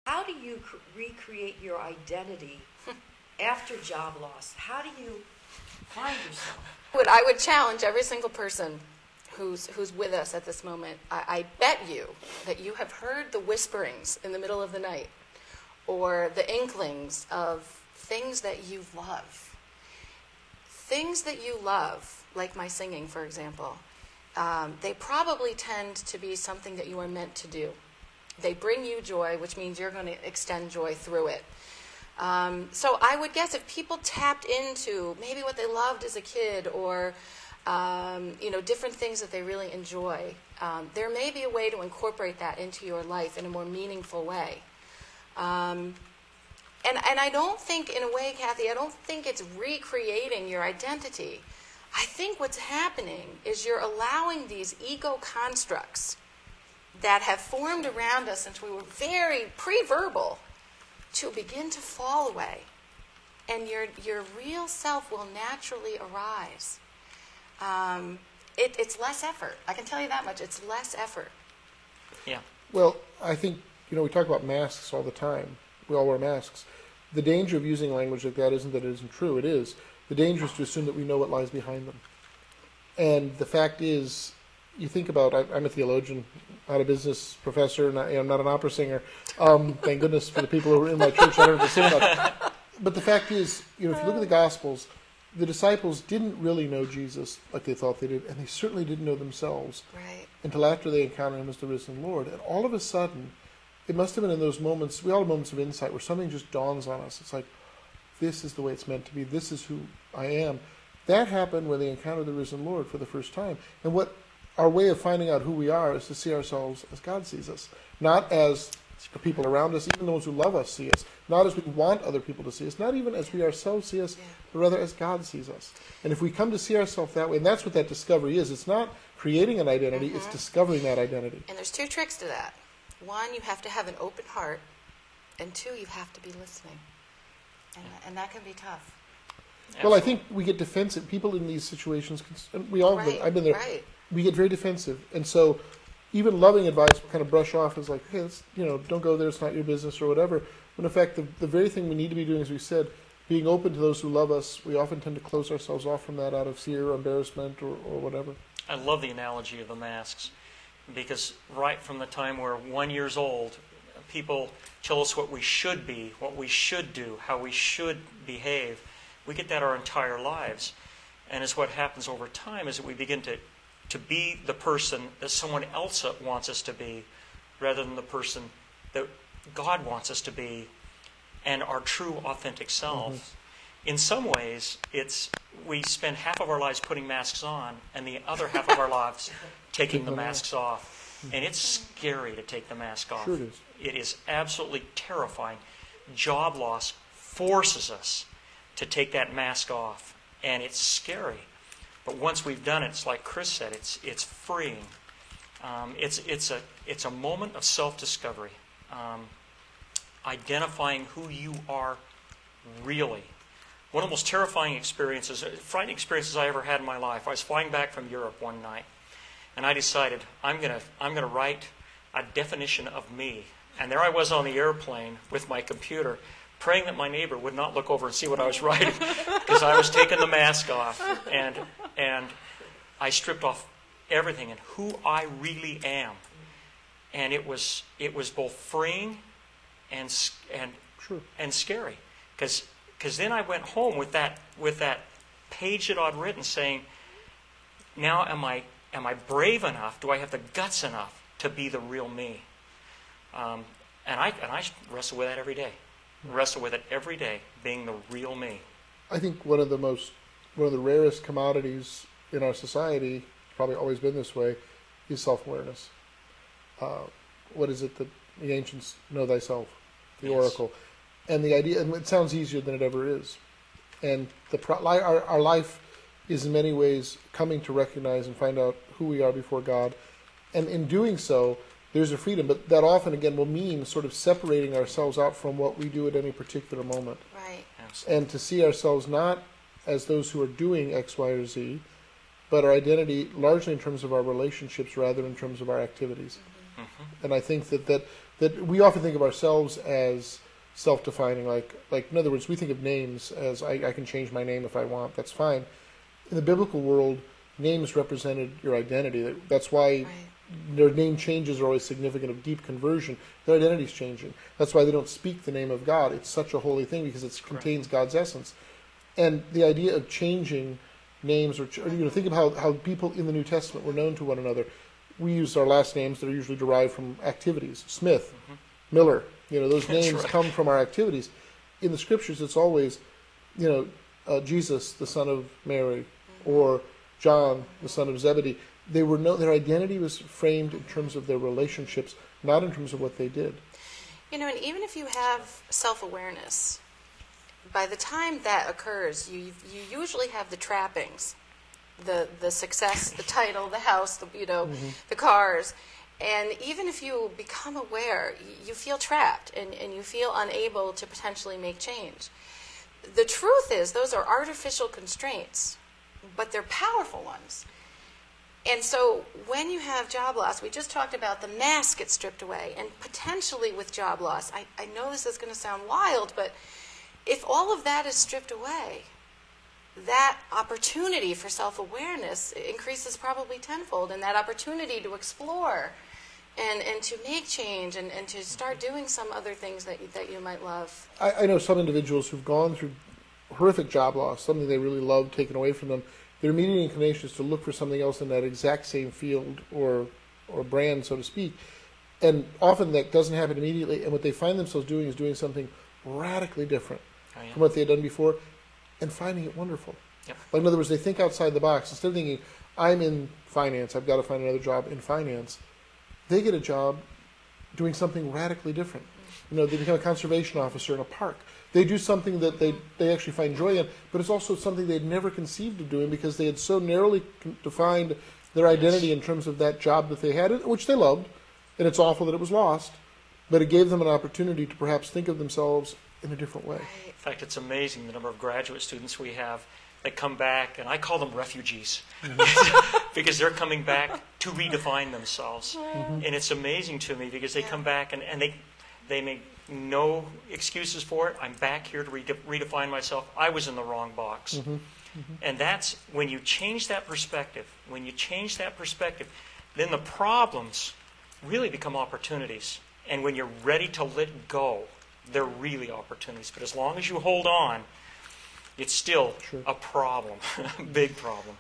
How do you recreate your identity after job loss? How do you find yourself? I would challenge every single person who's with us at this moment. I bet you that you have heard the whisperings in the middle of the night or the inklings of things that you love. Things that you love, like my singing, for example, they probably tend to be something that you are meant to do. They bring you joy, which means you're going to extend joy through it. So I would guess if people tapped into maybe what they loved as a kid or different things that they really enjoy, there may be a way to incorporate that into your life in a more meaningful way. And I don't think, in a way, Kathy, I don't think it's recreating your identity. I think what's happening is you're allowing these ego constructs that have formed around us since we were very pre-verbal to begin to fall away. And your real self will naturally arise. It's less effort. I can tell you that much. It's less effort. Yeah. Well, I think, we talk about masks all the time. We all wear masks. The danger of using language like that isn't that it isn't true. It is. The danger is to assume that we know what lies behind them. And the fact is, you think about, I'm a theologian, not a business professor, I'm not an opera singer. Thank goodness for the people who are in my church. I don't have to sing much. But the fact is, if you look at the Gospels, the disciples didn't really know Jesus like they thought they did, and they certainly didn't know themselves until after they encountered him as the risen Lord. And all of a sudden, it must have been in those moments, we all have moments of insight where something just dawns on us. It's like, this is the way it's meant to be. This is who I am. That happened when they encountered the risen Lord for the first time. And what our way of finding out who we are is to see ourselves as God sees us, not as the people around us, even those who love us see us, not as we want other people to see us, not even as we ourselves see us, but rather as God sees us. And if we come to see ourselves that way, and that's what that discovery is, it's not creating an identity, it's discovering that identity. And there's two tricks to that. One, you have to have an open heart, and two, you have to be listening. And that can be tough. Well, I think we get defensive. People in these situations, we all, I've been there, we get very defensive. And so even loving advice will kind of brush off as like, hey, let's, don't go there, it's not your business or whatever. When in fact, the very thing we need to be doing, as we said, being open to those who love us, we often tend to close ourselves off from that out of fear or embarrassment or whatever. I love the analogy of the masks, because right from the time we're 1 year old, people tell us what we should be, what we should do, how we should behave. We get that our entire lives. And it's what happens over time is that we begin to be the person that someone else wants us to be rather than the person that God wants us to be and our true, authentic self. In some ways, we spend half of our lives putting masks on and the other half of our lives taking the masks off. And it's scary to take the mask off. Sure it is. It is absolutely terrifying. Job loss forces us to take that mask off, and it's scary. But once we've done it, it's like Chris said, it's freeing. It's a moment of self-discovery, identifying who you are really. One of the most terrifying experiences, frightening experiences I ever had in my life. I was flying back from Europe one night, and I decided I'm gonna write a definition of me. And there I was on the airplane with my computer, praying that my neighbor would not look over and see what I was writing, because I was taking the mask off, and I stripped off everything and who I really am, and it was both freeing and scary, because then I went home with that page that I'd written saying, now am I brave enough? Do I have the guts enough to be the real me? And I wrestle with that every day. Wrestle with it every day, being the real me. I think one of the rarest commodities in our society, probably always been this way, is self-awareness. What is it that the ancients know thyself, the oracle, and the idea, and it sounds easier than it ever is. And our life is in many ways coming to recognize and find out who we are before God, and in doing so, there's a freedom, but that often, again, will mean sort of separating ourselves out from what we do at any particular moment. Right. Absolutely. And to see ourselves not as those who are doing X, Y, or Z, but our identity largely in terms of our relationships rather than in terms of our activities. And I think that That we often think of ourselves as self-defining, like in other words, we think of names as I can change my name if I want, that's fine. In the biblical world, names represented your identity. That's why their name changes are always significant of deep conversion. Their identity's changing. That's why they don't speak the name of God. It's such a holy thing because it contains God's essence. And the idea of changing names, or think of how people in the New Testament were known to one another. We use our last names that are usually derived from activities. Smith, Miller, those names come from our activities. In the Scriptures, it's always, Jesus, the son of Mary, or John, the son of Zebedee. Their identity was framed in terms of their relationships, not in terms of what they did. And even if you have self-awareness, by the time that occurs, you usually have the trappings, the success, the title, the house, the cars. And even if you become aware, you feel trapped and you feel unable to potentially make change. The truth is, those are artificial constraints, but they're powerful ones. And so when you have job loss, we just talked about the mask gets stripped away, and potentially with job loss, I know this is going to sound wild, but if all of that is stripped away, that opportunity for self-awareness increases probably tenfold, and that opportunity to explore and to make change and to start doing some other things that you might love. I know some individuals who've gone through horrific job loss, something they really loved taken away from them. Their immediate inclination is to look for something else in that exact same field or brand, so to speak. And often that doesn't happen immediately, and what they find themselves doing is doing something radically different from what they had done before, and finding it wonderful. Yep. Like, in other words, they think outside the box. Instead of thinking, I'm in finance, I've got to find another job in finance, they get a job doing something radically different. They become a conservation officer in a park. They do something that they actually find joy in, but it's also something they'd never conceived of doing because they had so narrowly defined their identity in terms of that job that they had, which they loved, and it's awful that it was lost, but it gave them an opportunity to perhaps think of themselves in a different way. In fact, it's amazing the number of graduate students we have that come back, and I call them refugees, because they're coming back to redefine themselves. And it's amazing to me because they come back and they make no excuses for it. I'm back here to redefine myself. I was in the wrong box. And that's when you change that perspective. When you change that perspective, then the problems really become opportunities. And when you're ready to let go, they're really opportunities. But as long as you hold on, it's still a problem, a big problem.